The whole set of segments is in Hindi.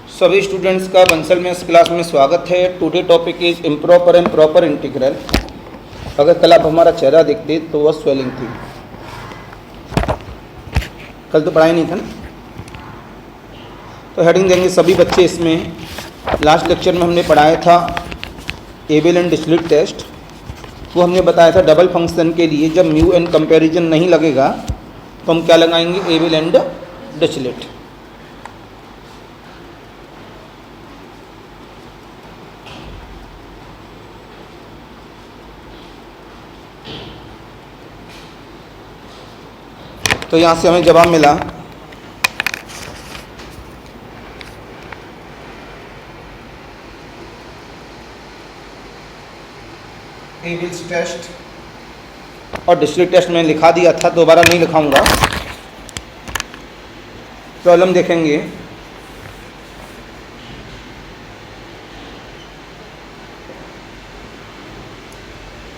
सभी स्टूडेंट्स का बंसल में इस क्लास में स्वागत है। Today topic is improper and proper integral. अगर कल आप हमारा चेहरा देखते तो वह स्वेलिंग थी। कल तो पढ़ाई नहीं था ना, तो हेडिंग देंगे सभी बच्चे इसमें। लास्ट लेक्चर में हमने पढ़ाया था एबेल एंड डिरिचलेट टेस्ट। वो हमने बताया था डबल फंक्शन के लिए जब म्यू एंड कंपैरिजन नहीं लगेगा तो हम क्या लगाएंगे, एबेल एंड डिरिचलेट। तो यहाँ से हमें जवाब मिला एबेल्स टेस्ट और डिरिचलेट टेस्ट मैंने लिखा दिया था, दोबारा नहीं लिखाऊंगा। प्रॉब्लम देखेंगे।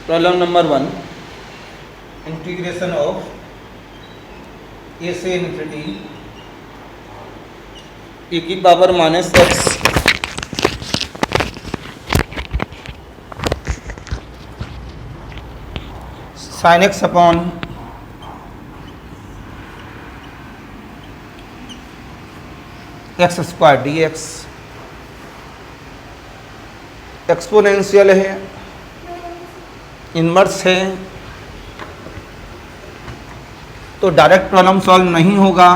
प्रॉब्लम नंबर 1, इंटीग्रेशन ऑफ ए से इन्फिनिटी e की power minus x sine x upon X square D x exponential है, इनवर्स है, तो डायरेक्ट प्रॉब्लम सॉल्व नहीं होगा।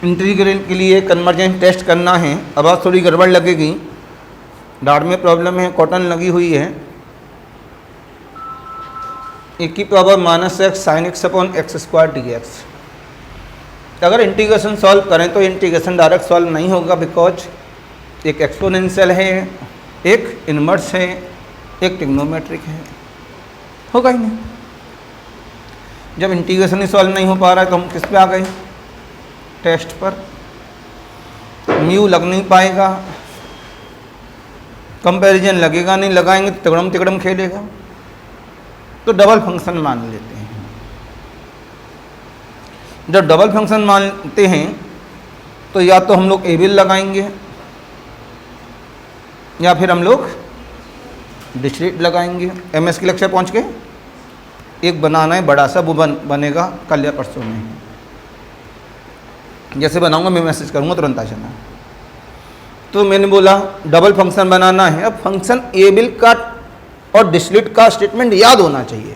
इंटीग्रल के लिए कन्वर्जेंस टेस्ट करना है। अब आज थोड़ी गड़बड़ लगेगी, दाढ़ में प्रॉब्लम है, कॉटन लगी हुई है। ए की power minus x sine x upon X square D x. अगर इंटीग्रेशन सॉल्व करें तो इंटीग्रेशन डायरेक्ट सॉल्व नहीं होगा, बिकॉज एक एक्सपोनेंशियल है, एक इनवर्स है, एक ट्रिग्नोमेट्रिक है, होगा ही नहीं। जब इंटीग्रेशन ही सॉल्व नहीं हो पा रहा है तो हम किस पे आ गए, टेस्ट पर। म्यू लग नहीं पाएगा, कंपैरिजन लगेगा नहीं, लगाएंगे तो तिकड़म तिकड़म खेलेगा, तो डबल फंक्शन मान लेते हैं। जब डबल फंक्शन मानते हैं तो या तो हम लोग एबेल लगाएंगे या फिर हम लोग डिरिचलेट लगाएंगे। एमएस के लेक्चर पहुंच गए। एक बनाना है बड़ा सा, वो बनेगा कल या परसों में। जैसे बनाऊंगा मैं मैसेज करूंगा, तुरंत आ जाना। तो मैंने बोला डबल फंक्शन बनाना है। अब फंक्शन एबेल का और डिरिचलेट का स्टेटमेंट याद होना चाहिए।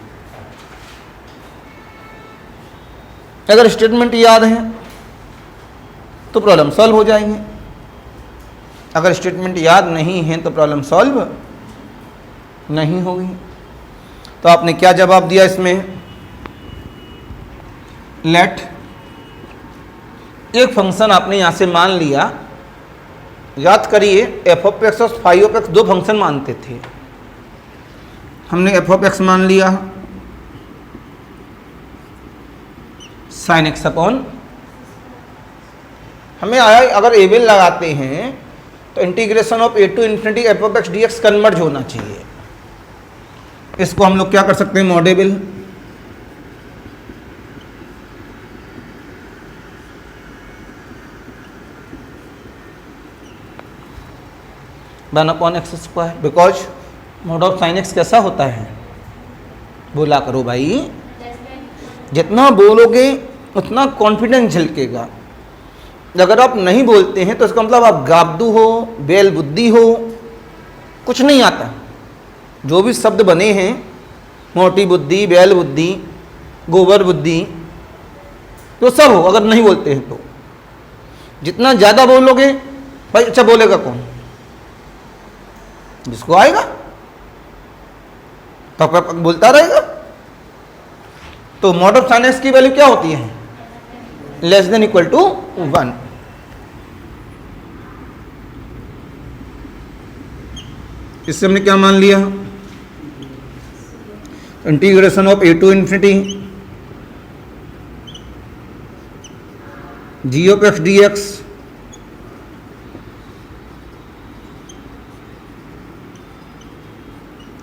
अगर स्टेटमेंट याद है तो प्रॉब्लम सॉल्व हो जाएंगे, अगर स्टेटमेंट याद नहीं है तो प्रॉब्लम सॉल्व नहीं होगी। तो आपने क्या जवाब दिया इसमें, लेट एक फंक्शन आपने यहां से मान लिया। याद करिए एफ ऑफ एक्स और फाई ऑफ एक्स दो फंक्शन मानते थे। हमने एफ ऑफ एक्स मान लिया साइन एक्स अपॉन, हमें आया अगर एबेल लगाते हैं तो integration of A to infinity F of x D X converge होना चाहिए। इसको हम लोग क्या कर सकते हैं, मॉडेबल। One upon X square, because mod of sine X कैसा होता है, बोला करो भाई। जितना बोलोगे उतना कॉन्फिडेंस झलकेगा। अगर आप नहीं बोलते हैं तो इसका मतलब आप गाबदू हो, बेल बुद्धि हो, कुछ नहीं आता। जो भी शब्द बने हैं, मोटी बुद्धि, बैल बुद्धि, गोबर बुद्धि, तो सब हो अगर नहीं बोलते हैं तो। जितना ज़्यादा बोलोगे भाई, अच्छा बोलेगा कौन, जिसको आएगा पक पक बोलता रहेगा। तो मॉड ऑफ साइन एक्स की वैल्यू क्या होती है, लेस देन इक्वल टू 1। इससे हमने क्या मान लिया, integration of A to infinity g of x D x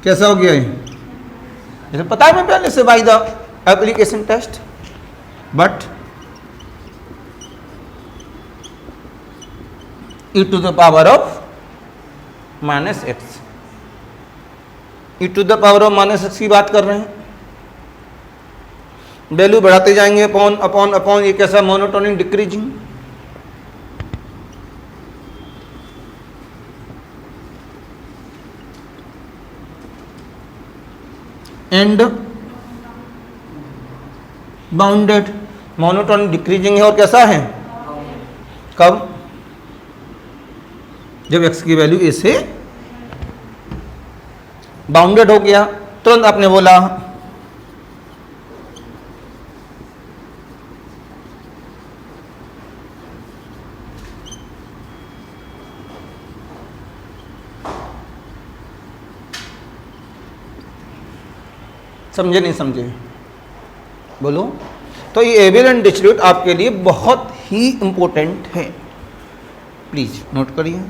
कैसा हो गया है, जैसे पता है मैं पहले से by the application test. But e to the power of minus x, e to the power of minus x की बात कर रहे हैं। वैल्यू बढ़ाते जाएंगे, अपॉन अपॉन अपॉन, ये कैसा monotonic decreasing. And bounded, monotonic decreasing है और कैसा है, कब, जब x की वैल्यू a से बाउंडेड हो गया। तुरंत आपने बोला समझे नहीं समझे, बोलो। तो ये एबल एंड डिस्ट्रीब्यूट आपके लिए बहुत ही इंपॉर्टेंट है, प्लीज नोट करिए।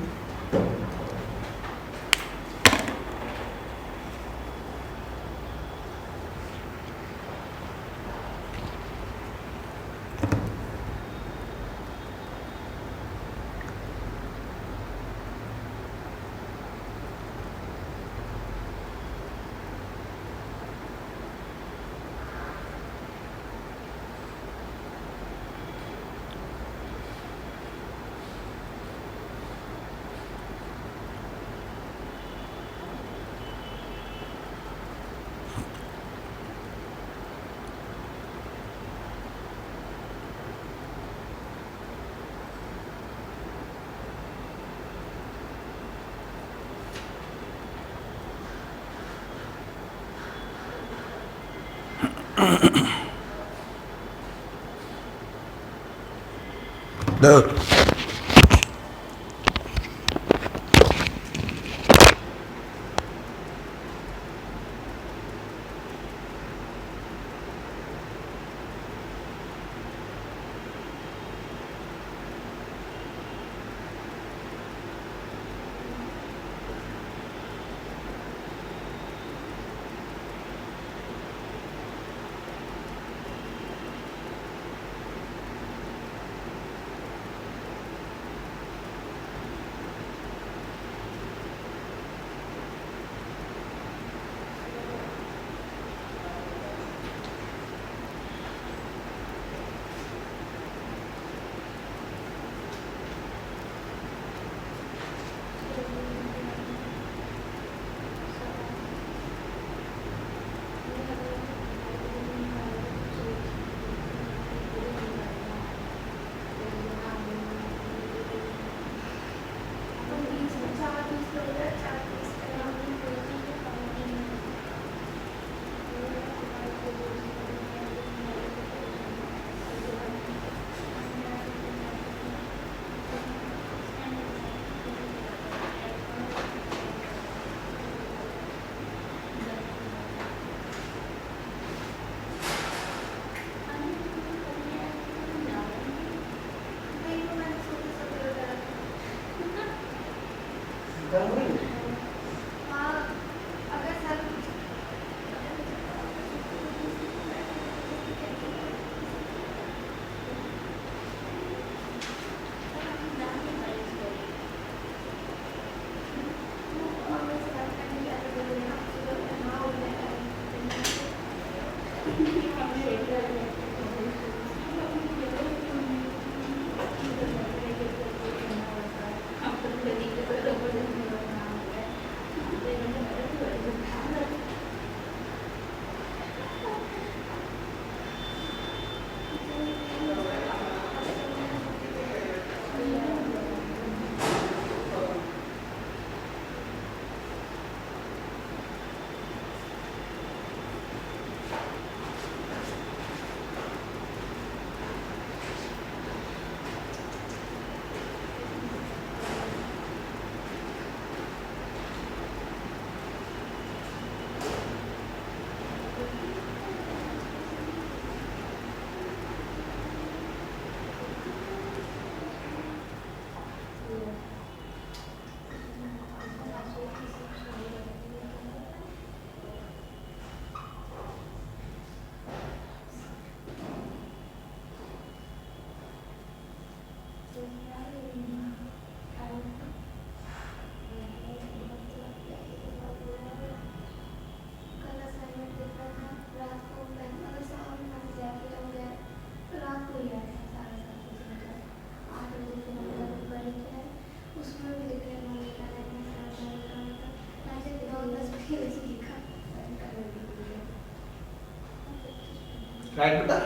राइट बेटा।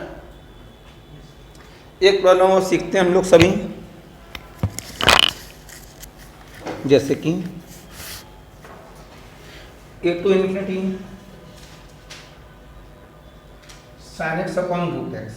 एक प्रॉब्लम और सीखते हैं हम लोग सभी, जैसे कि a to infinity sin x upon root x।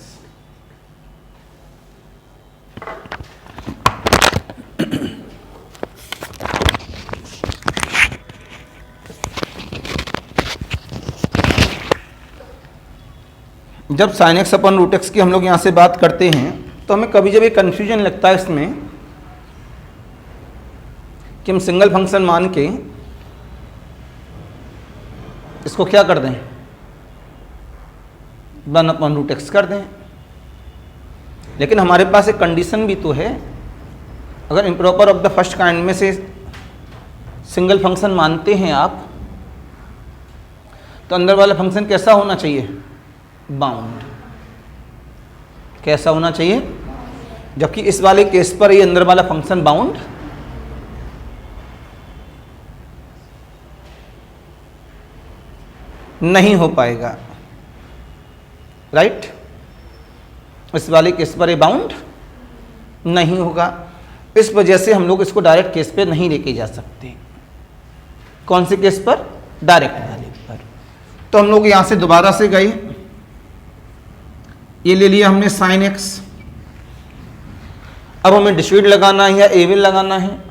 जब sin x अपन रूट एक्स की हम लोग यहाँ से बात करते हैं तो हमें कभी जब ये कन्फ्यूजन लगता है इसमें कि हम सिंगल फंक्शन मान के इसको क्या कर दें, 1/√x कर दें। लेकिन हमारे पास एक कंडीशन भी तो है, अगर improper of the first kind में से सिंगल फंक्शन मानते हैं आप तो अंदर वाला फंक्शन कैसा होना चाहिए, बाउंड। कैसा होना चाहिए, जबकि इस वाले केस पर ये अंदर वाला फंक्शन बाउंड नहीं हो पाएगा, राइट। इस वाले केस पर ये बाउंड नहीं होगा। इस वजह से हम लोग इसको डायरेक्ट केस पे नहीं लेके जा सकते। कौन से केस पर, डायरेक्ट वाले पर। तो हम लोग यहां से दोबारा से गए, ये ले लिया हमने sin x। अब हमें डिस्क्रीट लगाना है या एविल लगाना है,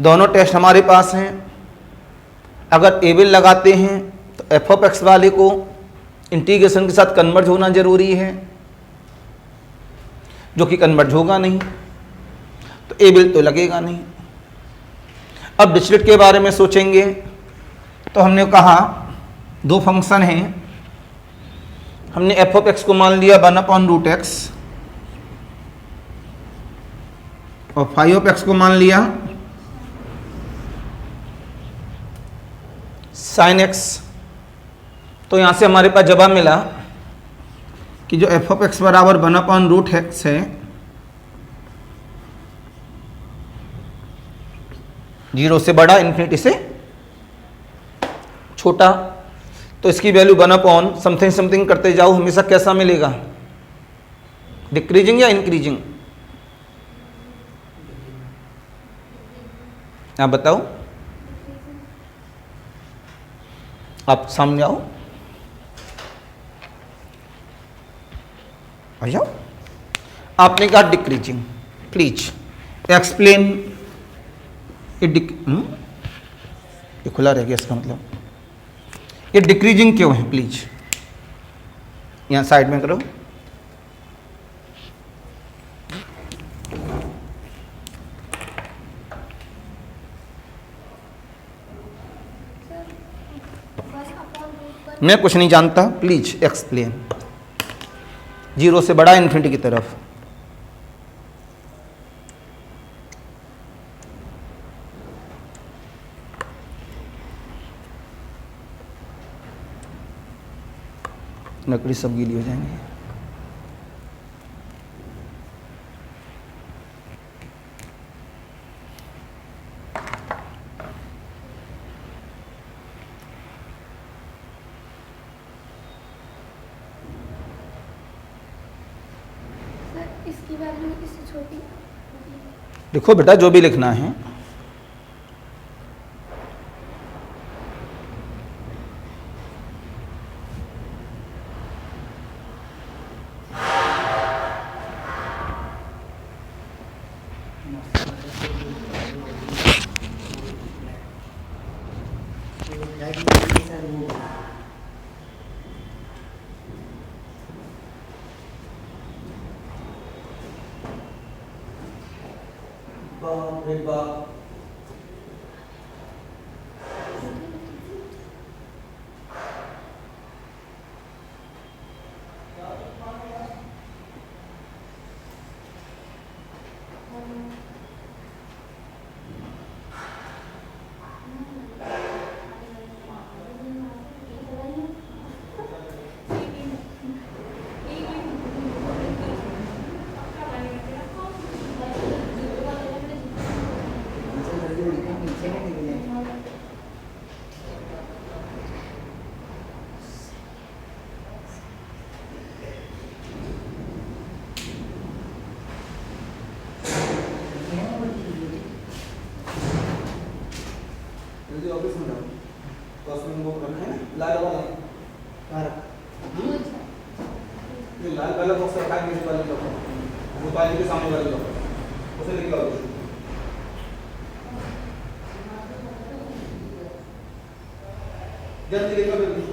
दोनों टेस्ट हमारे पास हैं। अगर एविल लगाते हैं तो एफ ऑफ एक्स वाले को इंटीग्रेशन के साथ कन्वर्ज होना जरूरी है, जो कि कन्वर्ज होगा नहीं तो एविल तो लगेगा नहीं। अब डिस्क्रीट के बारे में सोचेंगे तो हमने कहा दो फंक्शन हैं, हमने एफ ऑफ एक्स को मान लिया 1/√x और फाई ऑफ एक्स को मान लिया sin x। तो यहां से हमारे पास जवाब मिला कि जो एफ ऑफ एक्स बराबर 1/√x है, 0 से बड़ा इन्फिनिटी से छोटा, तो इसकी वैल्यू 1/समथिंग समथिंग करते जाओ, हमेशा कैसा मिलेगा, डिक्रीजिंग या इंक्रीजिंग, आप बताओ। आप सामने आओ, आ जाओ। आपने कहा डिक्रीजिंग, प्लीज एक्सप्लेन। ये खुला रह गया, इसका मतलब ये डिक्रीजिंग क्यों है, प्लीज यहां साइड में करो। मैं कुछ नहीं जानता, प्लीज एक्सप्लेन। 0 से बड़ा इन्फिनिटी की तरफ, लकड़ी सब गीली हो जाएंगे। इसकी वैल्यू इससे छोटी, देखो बेटा जो भी लिखना है, बाप रे बाप, जो लाल वाला बॉक्स रखा है मेरे वाले का भोपाल के सामने वाले का उसे लेके आओ जल्दी लेके आओ जल्दी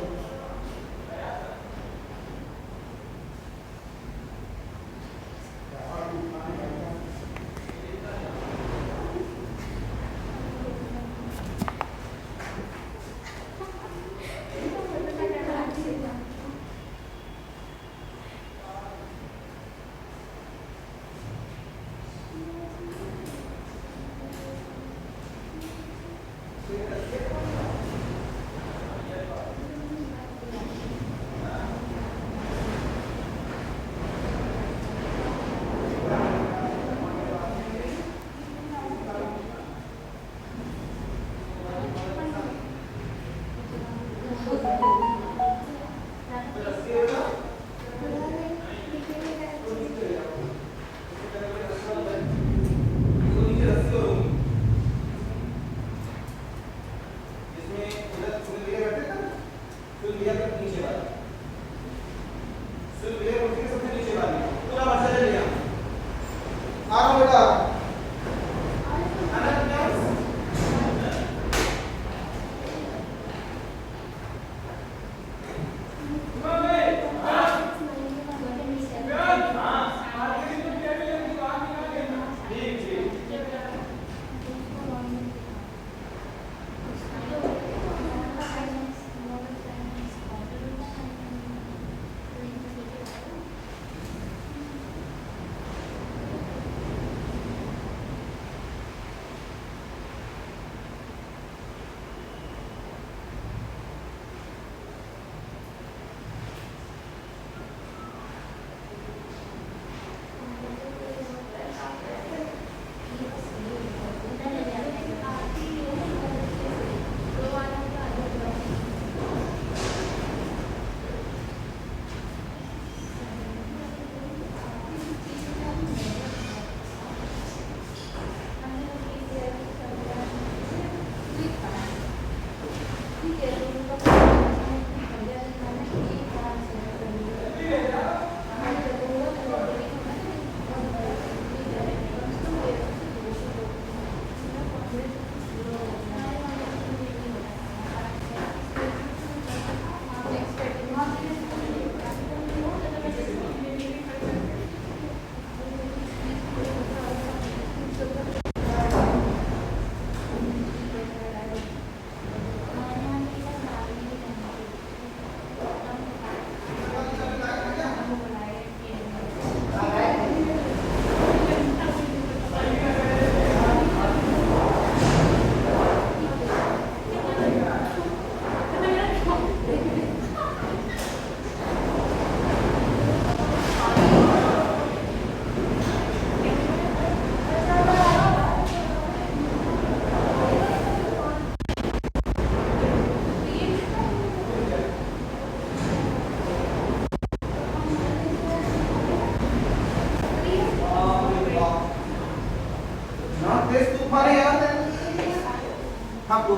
हाँ तो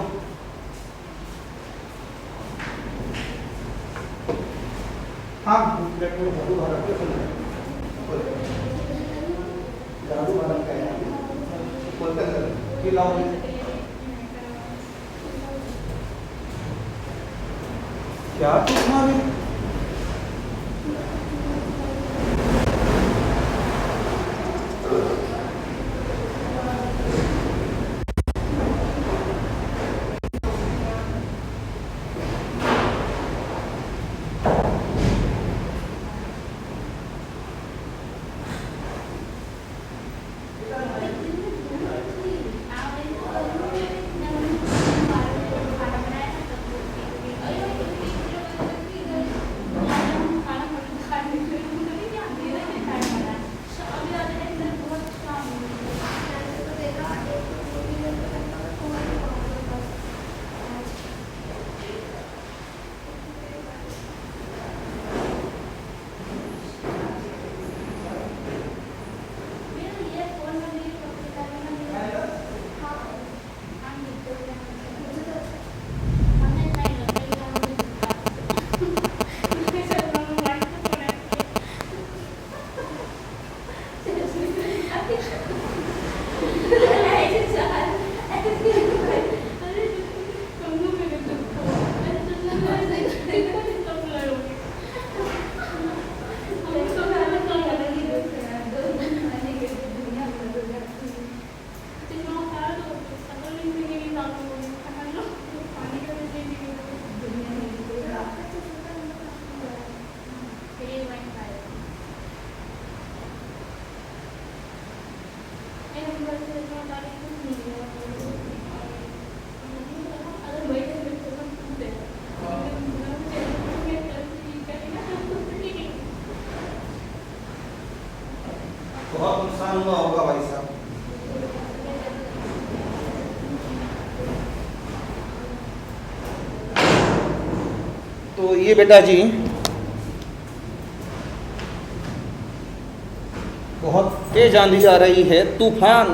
हाँ जादू भारत का है बोलते हैं कि लाओ क्या पूछना अभी बहुत नुकसान हुआ होगा भाई साहब। तो ये बेटा जी बहुत तेज आंधी आ रही है, तूफान।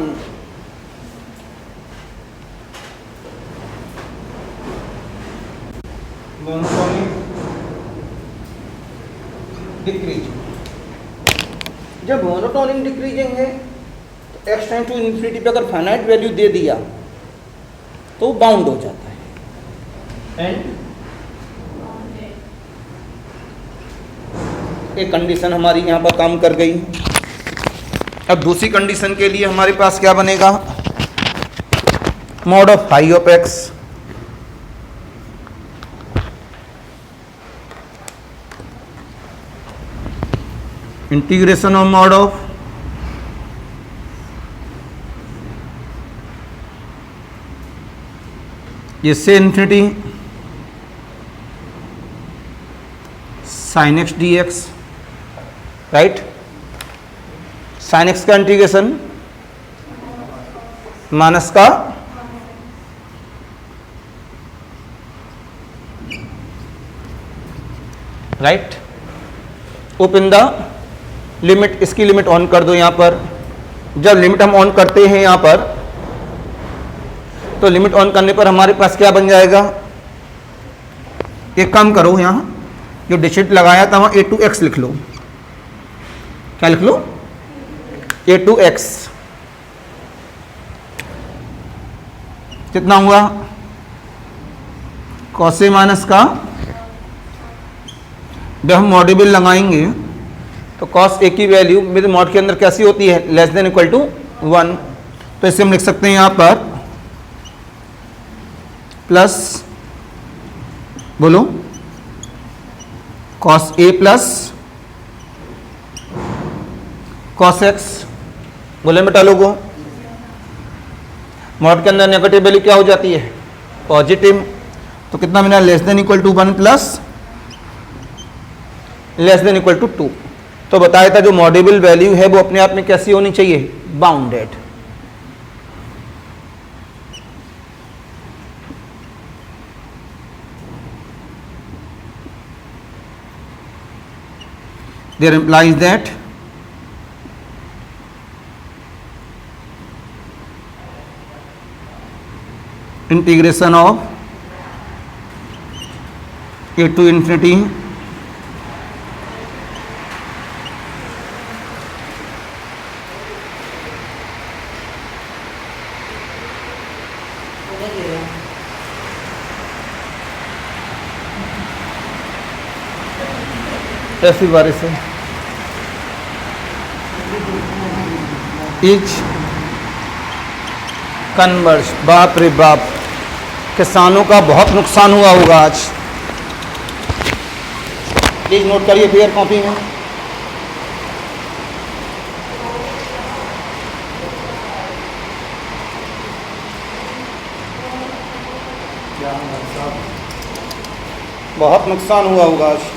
डिक्रीज, जब मोनोटोनिक डिक्रीजिंग है तो एक्स टाइम टू इन्फिनिटी पे अगर फाइनाइट वैल्यू दे दिया तो बाउंड हो जाता है। एंड एक कंडीशन हमारी यहाँ पर काम कर गई। अब दूसरी कंडीशन के लिए हमारे पास क्या बनेगा, mod of phi of x integration of mod of ये से infinity sine x D x, right. Sine x का इंटीग्रेशन माइनस का राइट, ओपन द लिमिट, इसकी लिमिट ऑन कर दो यहां पर। जब लिमिट हम ऑन करते हैं यहां पर तो लिमिट ऑन करने पर हमारे पास क्या बन जाएगा, एक काम करो यहां जो डिजिट लगाया था वहां a2x लिख लो। क्या लिख लो, a2x। कितना हुआ, cos a माइनस का, जब हम मॉड्यूबल लगाएंगे तो cos a की वैल्यू मेरे मॉड के अंदर कैसी होती है, लेस देन इक्वल टू 1। तो इसे हम लिख सकते हैं यहां पर प्लस, बोलो, cos a plus cos x। बोले बेटा लोगों, मॉड के अंदर नेगेटिव वैल्यू क्या हो जाती है, पॉजिटिव। तो कितना मिला, less than equal to 1 plus less than equal to 2। तो बताया था जो मॉड्यूबल वैल्यू है वो अपने आप में कैसी होनी चाहिए, bounded. There implies that integration of a to infinity ऐसी बारिश है इच कन्वर्ज। बाप रे बाप, किसानों का बहुत नुकसान हुआ होगा आज। प्लीज नोट करिए फेयर कॉपी में। बहुत नुकसान हुआ होगा आज।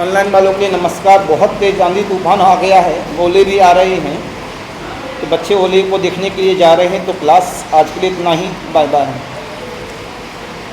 ऑनलाइन वालों के नमस्कार। बहुत तेज आंधी तूफान आ गया है, ओले भी आ रहे हैं, तो बच्चे ओले को देखने के लिए जा रहे हैं। तो क्लास आज के लिए इतना ही, बाय बाय।